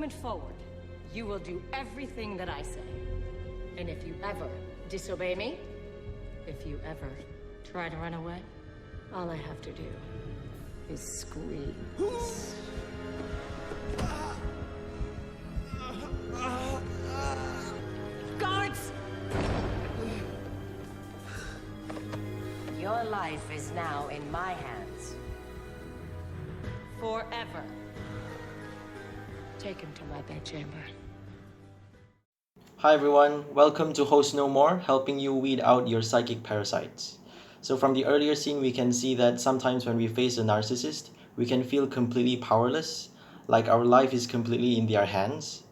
point forward, you will do everything that I say. And if you ever disobey me, if you ever try to run away, all I have to do is squeeze. Guards! Your life is now in my hands. Forever. Take him to my bedchamber. Hi everyone, welcome to Host No More, helping you weed out your psychic parasites. So from the earlier scene, we can see that sometimes when we face a narcissist, we can feel completely powerless, like our life is completely in their hands.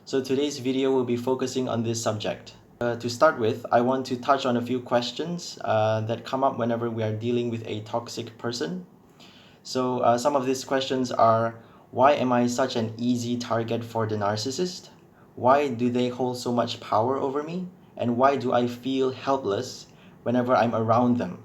So today's video will be focusing on this subject. To start with, I want to touch on a few questions that come up whenever we are dealing with a toxic person. So some of these questions are, why am I such an easy target for the narcissist? Why do they hold so much power over me? And why do I feel helpless whenever I'm around them?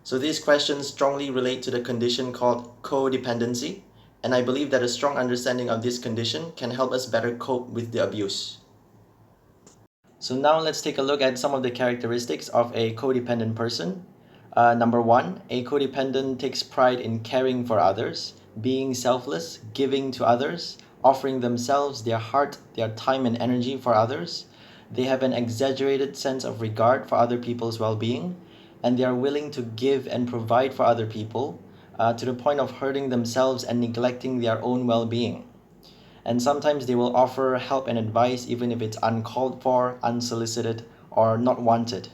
So these questions strongly relate to the condition called codependency, and I believe that a strong understanding of this condition can help us better cope with the abuse. So now let's take a look at some of the characteristics of a codependent person. Number one, a codependent takes pride in caring for others, being selfless, giving to others, offering themselves, their heart, their time and energy for others. They have an exaggerated sense of regard for other people's well-being, and they are willing to give and provide for other people to the point of hurting themselves and neglecting their own well-being. And sometimes they will offer help and advice even if it's uncalled for, unsolicited, or not wanted.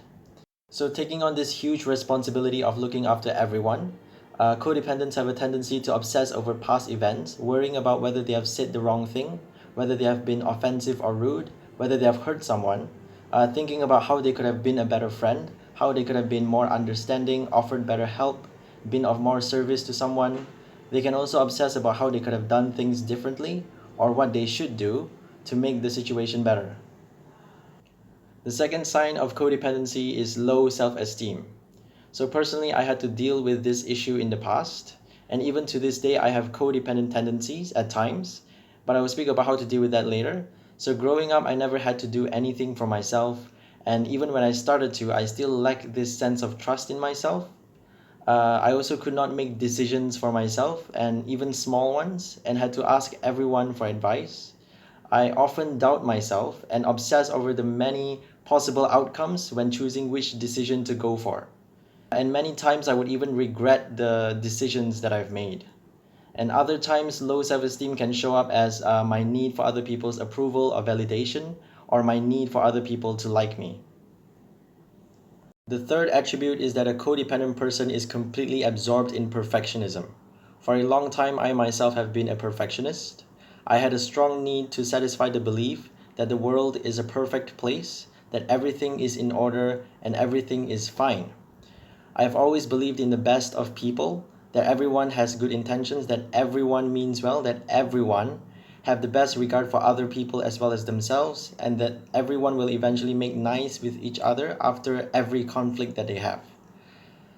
So taking on this huge responsibility of looking after everyone, codependents have a tendency to obsess over past events, worrying about whether they have said the wrong thing, whether they have been offensive or rude, whether they have hurt someone, thinking about how they could have been a better friend, how they could have been more understanding, offered better help, been of more service to someone. They can also obsess about how they could have done things differently or what they should do to make the situation better. The second sign of codependency is low self-esteem. So personally, I had to deal with this issue in the past, and even to this day, I have codependent tendencies at times, but I will speak about how to deal with that later. So growing up, I never had to do anything for myself, and even when I started to, I still lacked this sense of trust in myself. I also could not make decisions for myself, and even small ones, and had to ask everyone for advice. I often doubt myself and obsess over the many possible outcomes when choosing which decision to go for. And many times I would even regret the decisions that I've made. And other times, low self-esteem can show up as my need for other people's approval or validation, or my need for other people to like me. The third attribute is that a codependent person is completely absorbed in perfectionism. For a long time, I myself have been a perfectionist. I had a strong need to satisfy the belief that the world is a perfect place, that everything is in order and everything is fine. I have always believed in the best of people, that everyone has good intentions, that everyone means well, that everyone have the best regard for other people as well as themselves, and that everyone will eventually make nice with each other after every conflict that they have.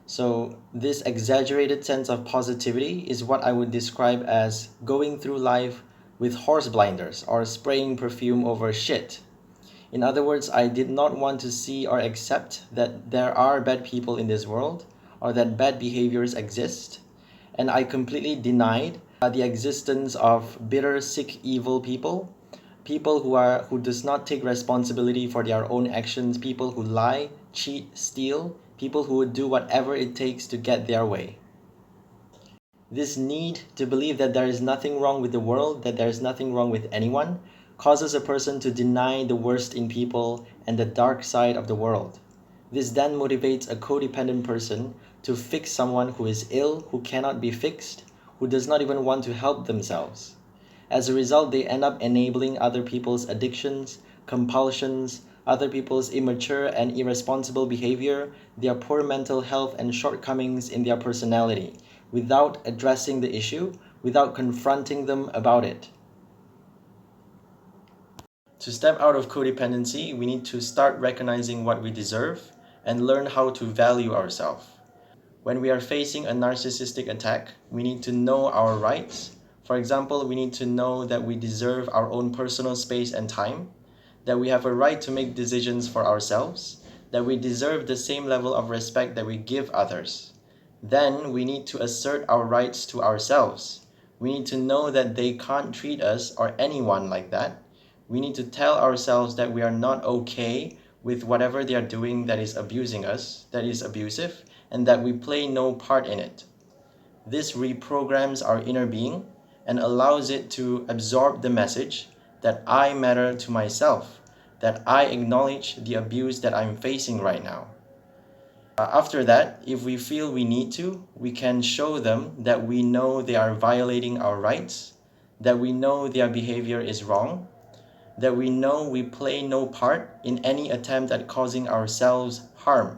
So this exaggerated sense of positivity is what I would describe as going through life with horse blinders or spraying perfume over shit. In other words, I did not want to see or accept that there are bad people in this world or that bad behaviors exist, and I completely denied the existence of bitter, sick, evil people, people who does not take responsibility for their own actions, people who lie, cheat, steal, people who would do whatever it takes to get their way. This need to believe that there is nothing wrong with the world, that there is nothing wrong with anyone, causes a person to deny the worst in people and the dark side of the world. This then motivates a codependent person to fix someone who is ill, who cannot be fixed, who does not even want to help themselves. As a result, they end up enabling other people's addictions, compulsions, other people's immature and irresponsible behavior, their poor mental health and shortcomings in their personality, without addressing the issue, without confronting them about it. To step out of codependency, we need to start recognizing what we deserve and learn how to value ourselves. When we are facing a narcissistic attack, we need to know our rights. For example, we need to know that we deserve our own personal space and time, that we have a right to make decisions for ourselves, that we deserve the same level of respect that we give others. Then we need to assert our rights to ourselves. We need to know that they can't treat us or anyone like that. We need to tell ourselves that we are not okay with whatever they are doing that is abusing us, that is abusive, and that we play no part in it. This reprograms our inner being and allows it to absorb the message that I matter to myself, that I acknowledge the abuse that I'm facing right now. After that, if we feel we need to, we can show them that we know they are violating our rights, that we know their behavior is wrong, that we know we play no part in any attempt at causing ourselves harm.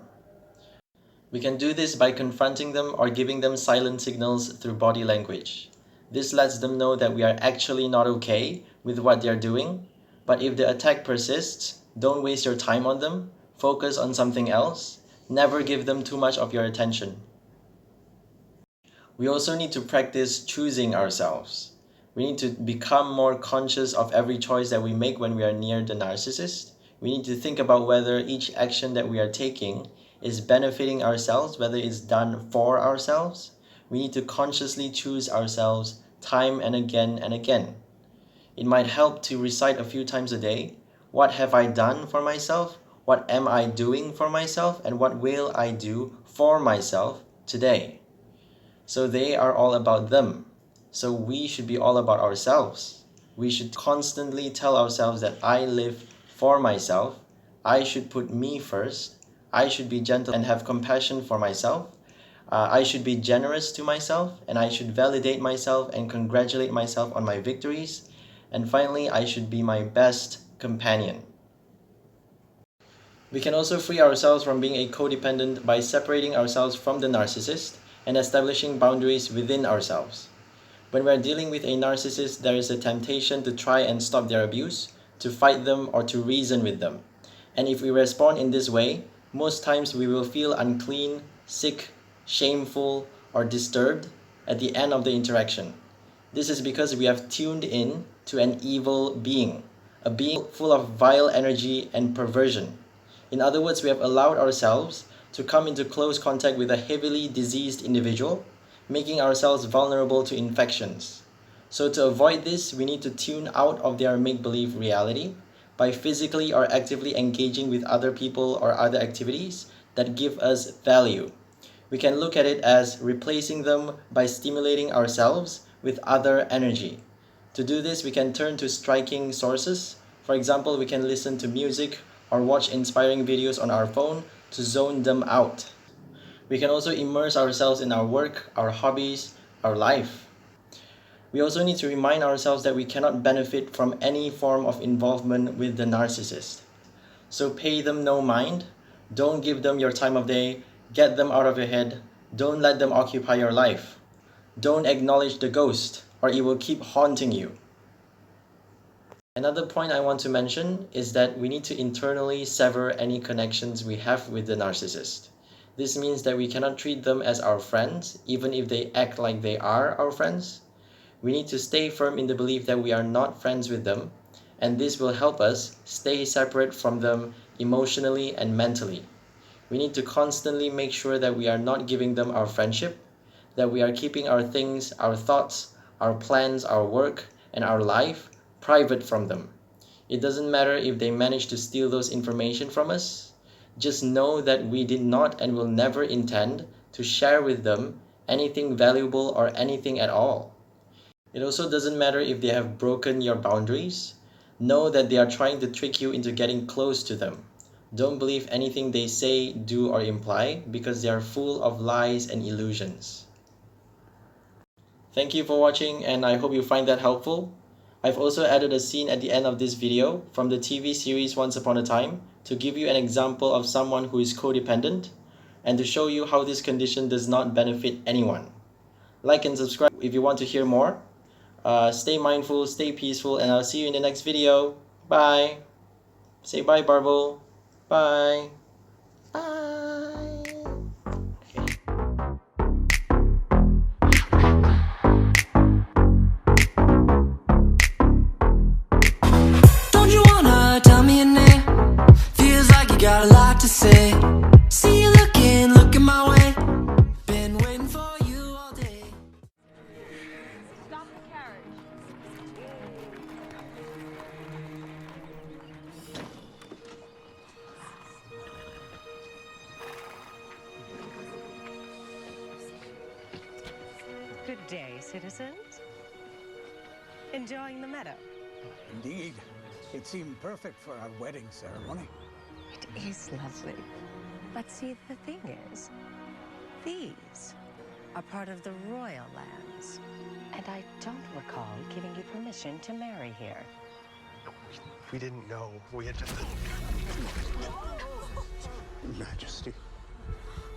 We can do this by confronting them or giving them silent signals through body language. This lets them know that we are actually not okay with what they are doing, but if the attack persists, don't waste your time on them, focus on something else, never give them too much of your attention. We also need to practice choosing ourselves. We need to become more conscious of every choice that we make when we are near the narcissist. We need to think about whether each action that we are taking is benefiting ourselves, whether it's done for ourselves. We need to consciously choose ourselves time and again and again. It might help to recite a few times a day, what have I done for myself? What am I doing for myself? And what will I do for myself today? So they are all about them. So we should be all about ourselves. We should constantly tell ourselves that I live for myself. I should put me first. I should be gentle and have compassion for myself. I should be generous to myself, and I should validate myself and congratulate myself on my victories. And finally, I should be my best companion. We can also free ourselves from being a codependent by separating ourselves from the narcissist and establishing boundaries within ourselves. When we're dealing with a narcissist, there is a temptation to try and stop their abuse, to fight them, or to reason with them. And if we respond in this way, most times we will feel unclean, sick, shameful, or disturbed at the end of the interaction. This is because we have tuned in to an evil being, a being full of vile energy and perversion. In other words, we have allowed ourselves to come into close contact with a heavily diseased individual, making ourselves vulnerable to infections. So to avoid this, we need to tune out of their make-believe reality by physically or actively engaging with other people or other activities that give us value. We can look at it as replacing them by stimulating ourselves with other energy. To do this, we can turn to striking sources. For example, we can listen to music or watch inspiring videos on our phone to zone them out. We can also immerse ourselves in our work, our hobbies, our life. We also need to remind ourselves that we cannot benefit from any form of involvement with the narcissist. So pay them no mind, don't give them your time of day, get them out of your head, don't let them occupy your life. Don't acknowledge the ghost, or it will keep haunting you. Another point I want to mention is that we need to internally sever any connections we have with the narcissist. This means that we cannot treat them as our friends, even if they act like they are our friends. We need to stay firm in the belief that we are not friends with them, and this will help us stay separate from them emotionally and mentally. We need to constantly make sure that we are not giving them our friendship, that we are keeping our things, our thoughts, our plans, our work, and our life private from them. It doesn't matter if they manage to steal those information from us. Just know that we did not and will never intend to share with them anything valuable or anything at all. It also doesn't matter if they have broken your boundaries. Know that they are trying to trick you into getting close to them. Don't believe anything they say, do, or imply because they are full of lies and illusions. Thank you for watching, and I hope you find that helpful. I've also added a scene at the end of this video from the TV series Once Upon a Time to give you an example of someone who is codependent and to show you how this condition does not benefit anyone. Like and subscribe if you want to hear more. Stay mindful, stay peaceful, and I'll see you in the next video. Bye. Say bye, Barbo. Bye. Bye. day, citizens? Enjoying the meadow? Indeed. It seemed perfect for our wedding ceremony. It is lovely. But see, the thing is, these are part of the royal lands. And I don't recall giving you permission to marry here. We didn't know. We had just... Majesty,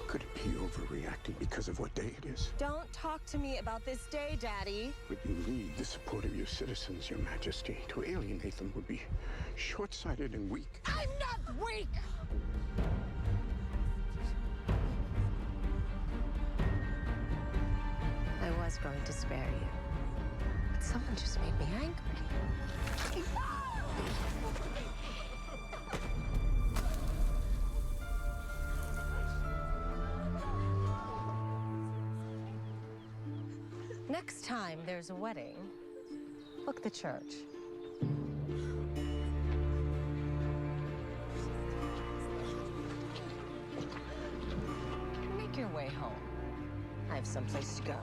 could it be overreacting because of what day it is? Don't talk to me about this day, Daddy. But you need the support of your citizens, Your Majesty. To alienate them would be short-sighted and weak. I'm not weak! I was going to spare you, but someone just made me angry. Next time there's a wedding, book the church. Make your way home. I have someplace to go.